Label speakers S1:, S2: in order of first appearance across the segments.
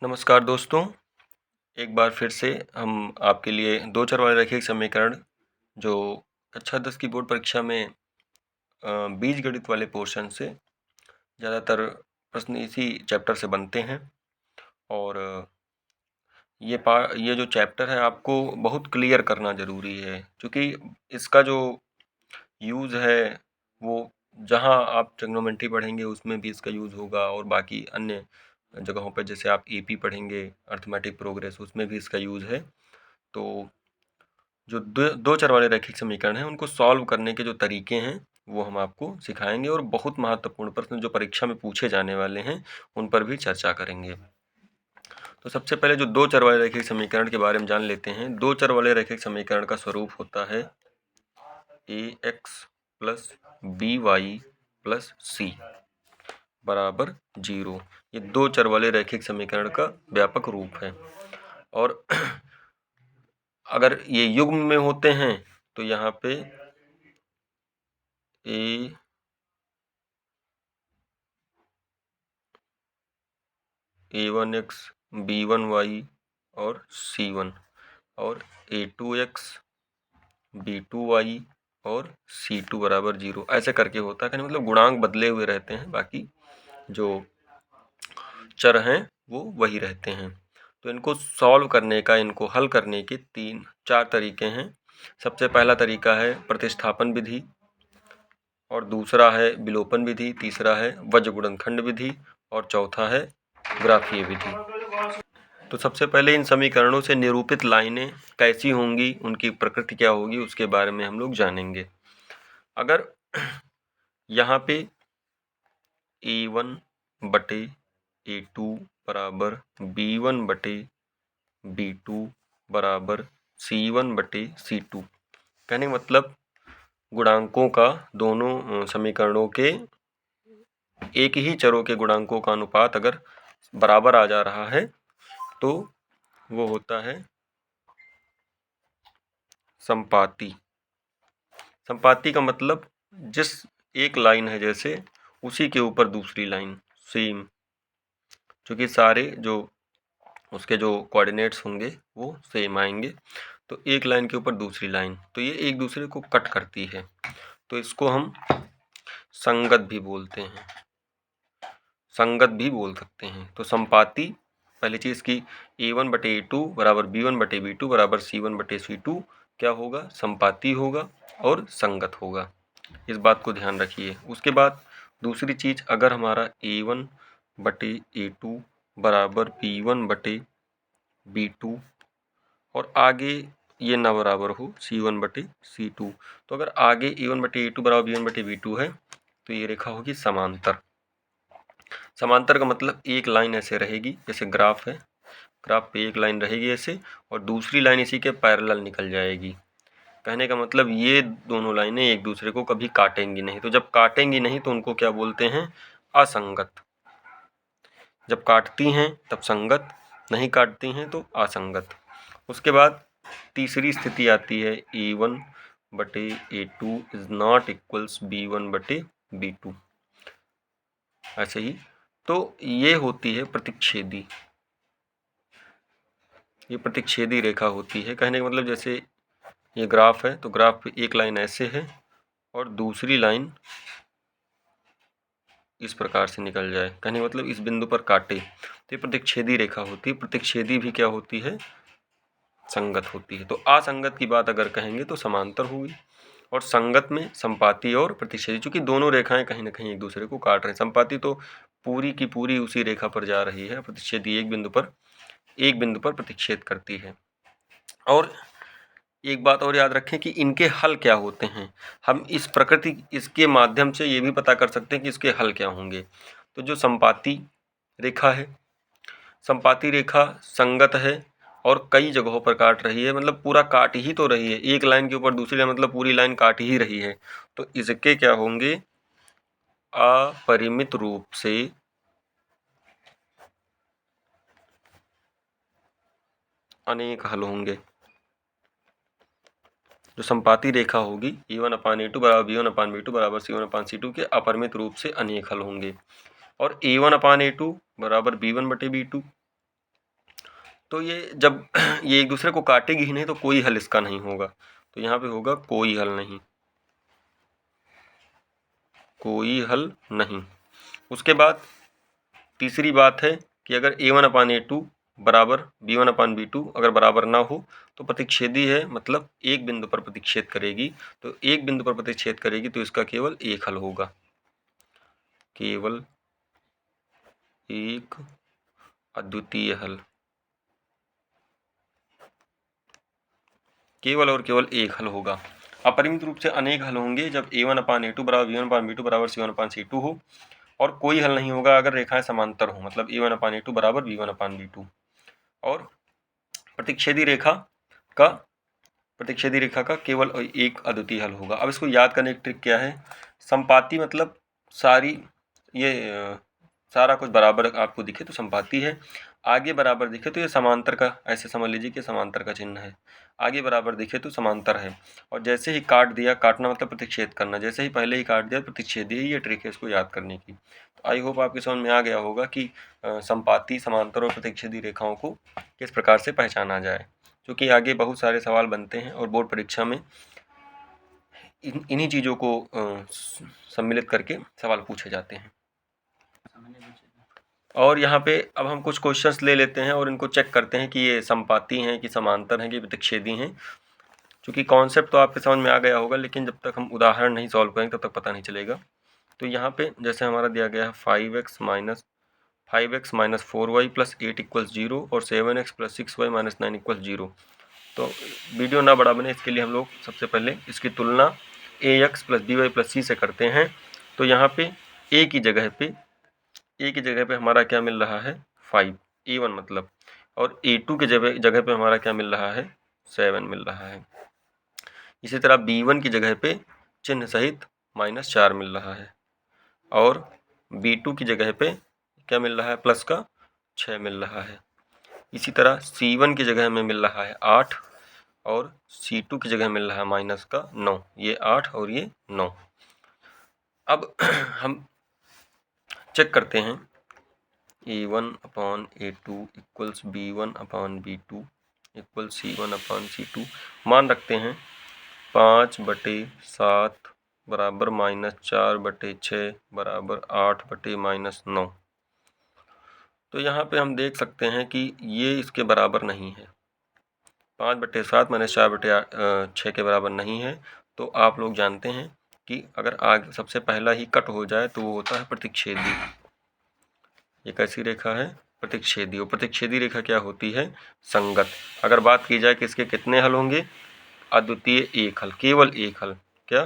S1: नमस्कार दोस्तों, एक बार फिर से हम आपके लिए दो चर वाले रैखिक समीकरण जो कक्षा 10 की बोर्ड परीक्षा में बीजगणित वाले पोर्शन से ज़्यादातर प्रश्न इसी चैप्टर से बनते हैं और ये जो चैप्टर है आपको बहुत क्लियर करना ज़रूरी है, क्योंकि इसका जो यूज़ है वो जहाँ आप ट्रिग्नोमेट्री पढ़ेंगे उसमें भी इसका यूज़ होगा और बाकी अन्य जगहों पर जैसे आप एपी पढ़ेंगे अर्थमेटिक प्रोग्रेस उसमें भी इसका यूज़ है। तो जो दो चर वाले रैखिक समीकरण हैं उनको सॉल्व करने के जो तरीके हैं वो हम आपको सिखाएंगे और बहुत महत्वपूर्ण प्रश्न जो परीक्षा में पूछे जाने वाले हैं उन पर भी चर्चा करेंगे। तो सबसे पहले जो दो चर वाले रैखिक समीकरण के बारे में जान लेते हैं। दो चर वाले रैखिक समीकरण का स्वरूप होता है ax plus b y plus c बराबर 0। ये दो चर वाले रैखिक समीकरण का व्यापक रूप है और अगर ये युग्म में होते हैं तो यहाँ पे a1x b1y और c1 और a2x b2y और c2 बराबर 0 ऐसे करके होता है। मतलब गुणांक बदले हुए रहते हैं, बाकी जो चर हैं वो वही रहते हैं। तो इनको सॉल्व करने का, इनको हल करने के 4 तरीके हैं। सबसे पहला तरीका है प्रतिस्थापन विधि और दूसरा है विलोपन विधि, तीसरा है वज्र गुणनखंड विधि और चौथा है ग्राफीय विधि। तो सबसे पहले इन समीकरणों से निरूपित लाइनें कैसी होंगी, उनकी प्रकृति क्या होगी, उसके बारे में हम लोग जानेंगे। अगर यहाँ पे a1 बटे a2 बराबर b1 बटे b2 बराबर c1 बटे c2, कहने का मतलब गुणांकों का, दोनों समीकरणों के एक ही चरों के गुणांकों का अनुपात अगर बराबर आ जा रहा है तो वो होता है संपाती। संपाती का मतलब जिस एक लाइन है जैसे उसी के ऊपर दूसरी लाइन सेम, क्योंकि सारे जो उसके जो कोऑर्डिनेट्स होंगे वो सेम आएंगे, तो एक लाइन के ऊपर दूसरी लाइन, तो ये एक दूसरे को कट करती है, तो इसको हम संगत भी बोलते हैं, संगत भी बोल सकते हैं। तो संपाती पहली चीज़ की a1 बटे a2 बराबर b1 बटे b2 बराबर c1 बटे c2 क्या होगा, संपाती होगा और संगत होगा। इस बात को ध्यान रखिए। उसके बाद दूसरी चीज़, अगर हमारा a1 बटे a2 बराबर b1 बटे b2 और आगे ये ना बराबर हो c1 बटे c2, तो अगर आगे a1 बटे a2 बराबर b1 बटे b2 है तो ये रेखा होगी समांतर। समांतर का मतलब एक लाइन ऐसे रहेगी, जैसे ग्राफ है, ग्राफ पे एक लाइन रहेगी ऐसे और दूसरी लाइन इसी के पैरेलल निकल जाएगी। कहने का मतलब ये दोनों लाइनें एक दूसरे को कभी काटेंगी नहीं। तो जब काटेंगी नहीं तो उनको क्या बोलते हैं, असंगत। जब काटती हैं तब संगत, नहीं काटती हैं तो असंगत। उसके बाद तीसरी स्थिति आती है a1 बटे a2 is not equals b1 बटे b2, ऐसे ही। तो ये होती है प्रतिच्छेदी, ये प्रतिच्छेदी रेखा होती है। कहने का मतलब जैसे ये ग्राफ है तो ग्राफ पे एक लाइन ऐसे है और दूसरी लाइन इस प्रकार से निकल जाए, कहने का मतलब इस बिंदु पर काटे, तो ये प्रतिच्छेदी रेखा होती है। प्रतिच्छेदी भी क्या होती है, संगत होती है। तो असंगत की बात अगर कहेंगे तो समांतर होगी और संगत में संपाती और प्रतिच्छेदी, चूंकि दोनों रेखाएं कहीं ना कहीं एक दूसरे को काट रहे हैं। संपाती तो पूरी की पूरी उसी रेखा पर जा रही है, प्रतिच्छेदी एक बिंदु पर प्रतिच्छेद करती है। और एक बात और याद रखें कि इनके हल क्या होते हैं, हम इस प्रकृति इसके माध्यम से ये भी पता कर सकते हैं कि इसके हल क्या होंगे। तो जो संपाती रेखा है, संपाती रेखा संगत है और कई जगहों पर काट रही है, मतलब पूरा काट ही तो रही है, एक लाइन के ऊपर दूसरी लाइन, मतलब पूरी लाइन काट ही रही है। तो इसके क्या होंगे, अपरिमित रूप से अनेक हल होंगे। जो संपाती रेखा होगी a1/a2 बराबर b1/b2 बराबर c1/c2 के अपरिमित रूप से अनेक हल होंगे। और a1/a2 बराबर b1 बटे b2 तो ये जब ये एक दूसरे को काटेगी ही नहीं तो कोई हल इसका नहीं होगा। तो यहाँ पे होगा कोई हल नहीं, कोई हल नहीं। उसके बाद तीसरी बात है कि अगर A1/A2 बराबर B1/B2 अगर बराबर ना हो तो प्रतिच्छेदी है, मतलब एक बिंदु पर प्रतिच्छेद करेगी। तो एक बिंदु पर प्रतिच्छेद करेगी तो इसका केवल एक हल होगा, केवल एक अद्वितीय हल, केवल और केवल एक हल होगा। अपरिमित रूप से अनेक हल होंगे जब A1/A2 बराबर B1/B2 बराबर C1/C2 हो, और कोई हल नहीं होगा अगर रेखाएं समांतर हो, मतलब A1/A2 बराबर B1/B2। और प्रतिच्छेदी रेखा का केवल एक अद्वितीय हल होगा। अब इसको याद करने की ट्रिक क्या है, संपाती मतलब सारा कुछ बराबर आपको दिखे तो संपाती है, आगे बराबर दिखे तो ये समांतर का, ऐसे समझ लीजिए कि समांतर का चिन्ह है, आगे बराबर दिखे तो समांतर है। और जैसे ही काट दिया, काटना मतलब प्रतिच्छेद करना, जैसे ही पहले ही काट दिया प्रतिच्छेदी, ये ट्रिक है इसको याद करने की। तो आई होप आपके समझ में आ गया होगा कि संपाती, समांतर और प्रतिच्छेदी रेखाओं को किस प्रकार से पहचाना जाए, क्योंकि आगे बहुत सारे सवाल बनते हैं और बोर्ड परीक्षा में इन्हीं चीज़ों को सम्मिलित करके सवाल पूछे जाते हैं। और यहाँ पे अब हम कुछ क्वेश्चंस ले लेते हैं और इनको चेक करते हैं कि ये संपाती हैं कि समांतर हैं कि प्रतिच्छेदी हैं। क्योंकि कॉन्सेप्ट तो आपके समझ में आ गया होगा, लेकिन जब तक हम उदाहरण नहीं सॉल्व करेंगे तब तक पता नहीं चलेगा। तो यहाँ पे जैसे हमारा दिया गया है 5x माइनस 4y प्लस 8 = 0 और 7x प्लस 6y माइनस 9 = 0। तो वीडियो ना बड़ा बने इसके लिए हम लोग सबसे पहले इसकी तुलना ax plus by plus c से करते हैं। तो यहाँ पे a की जगह पे हमारा क्या मिल रहा है 5, A1 मतलब, और A2 की जगह पे हमारा क्या मिल रहा है 7 मिल रहा है। इसी तरह B1 की जगह पे चिन्ह सहित -4 मिल रहा है, और B2 की जगह पे क्या मिल रहा है प्लस का 6 मिल रहा है। इसी तरह C1 की जगह में मिल रहा है 8 और C2 की जगह मिल रहा है माइनस का 9, ये 8 और ये 9। अब हम चेक करते हैं A1/A2 = B1/B2 = C1/C2। मान रखते हैं 5/7 बराबर -4/6 बराबर 8/-9। तो यहाँ पे हम देख सकते हैं कि ये इसके बराबर नहीं है, 5/7 - 4/6 के बराबर नहीं है। तो आप लोग जानते हैं कि अगर आगे सबसे पहला ही कट हो जाए तो वो होता है प्रतिच्छेदी। ये कैसी रेखा है प्रतिच्छेदी, और प्रतिच्छेदी रेखा क्या होती है संगत। अगर बात की जाए कि इसके कितने हल होंगे, अद्वितीय एक हल, केवल एक हल, क्या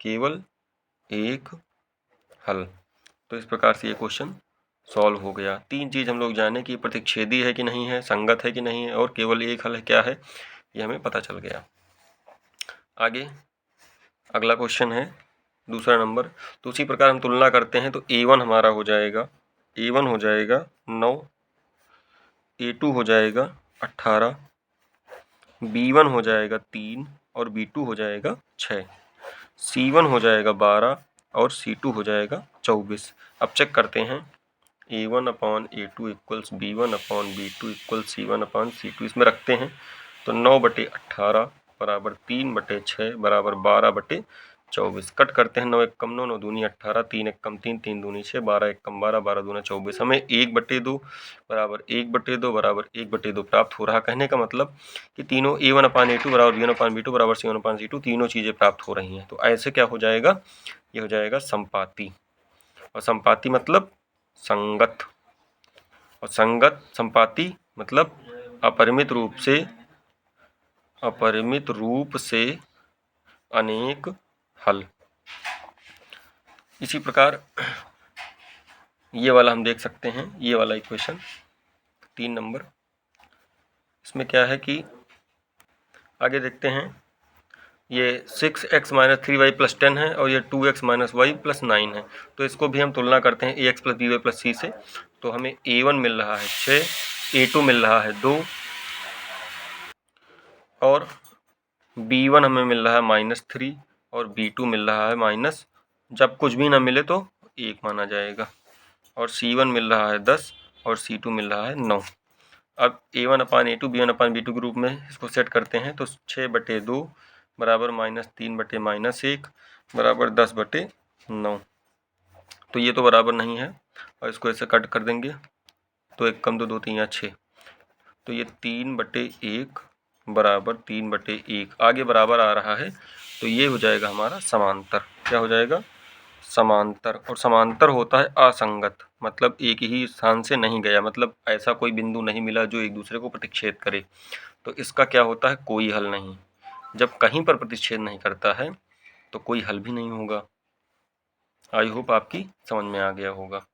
S1: केवल एक हल। तो इस प्रकार से ये क्वेश्चन सॉल्व हो गया। 3 चीज़ हम लोग जाने कि प्रतिच्छेदी है कि नहीं है, संगत है कि नहीं है, और केवल एक हल है क्या है, ये हमें पता चल गया। आगे अगला क्वेश्चन है दूसरा नंबर। तो उसी प्रकार हम तुलना करते हैं तो A1 हमारा हो जाएगा, A1 हो जाएगा 9, A2 हो जाएगा 18, B1 हो जाएगा 3 और B2 हो जाएगा 6, C1 हो जाएगा 12 और C2 हो जाएगा 24। अब चेक करते हैं A1/A2 = B1/B2 = C1/C2, इसमें रखते हैं तो 9/18 बराबर 3/6 बराबर 12/24। कट करते हैं, 9 × 9 9 दूनी 18, 3 × 3 3 दूनी 6, 12 × 12 12 दूना 24। हमें 1/2 बराबर 1/2 बराबर 1/2 प्राप्त हो रहा। कहने का मतलब कि तीनों A1/A2 बराबर B1/B2 बराबर C1/C2 तीनों चीज़ें प्राप्त हो रही हैं। तो ऐसे क्या हो जाएगा, ये हो जाएगा संपाती। और संपाती मतलब संगत, और संगत संपाती मतलब अपरिमित रूप से अनेक हल। इसी प्रकार ये वाला हम देख सकते हैं, ये वाला इक्वेशन 3 नंबर। इसमें क्या है कि आगे देखते हैं, ये 6x - 3y + 10 है और ये 2x - y + 9 है। तो इसको भी हम तुलना करते हैं ax + by + c से। तो हमें A1 मिल रहा है 6, A2 मिल रहा है 2 और B1 हमें मिल रहा है -3 और B2 मिल रहा है माइनस, जब कुछ भी ना मिले तो 1 माना जाएगा, और C1 मिल रहा है 10 और C2 मिल रहा है 9। अब a1/a2 b1/b2 के रूप में इसको सेट करते हैं तो 6/2 बराबर -3/-1 बराबर 10/9। तो ये तो बराबर नहीं है और इसको ऐसे कट कर देंगे तो 1 कम 2 2 3 या 6, तो ये 3/1 बराबर 3/1 आगे बराबर आ रहा है, तो ये हो जाएगा हमारा समांतर। क्या हो जाएगा? समांतर। और समांतर होता है असंगत, मतलब एक ही स्थान से नहीं गया, मतलब ऐसा कोई बिंदु नहीं मिला जो एक दूसरे को प्रतिच्छेद करे। तो इसका क्या होता है? कोई हल नहीं। जब कहीं पर प्रतिच्छेद नहीं करता है तो कोई हल भी नहीं होगा। आई होप आपकी समझ में आ गया होगा।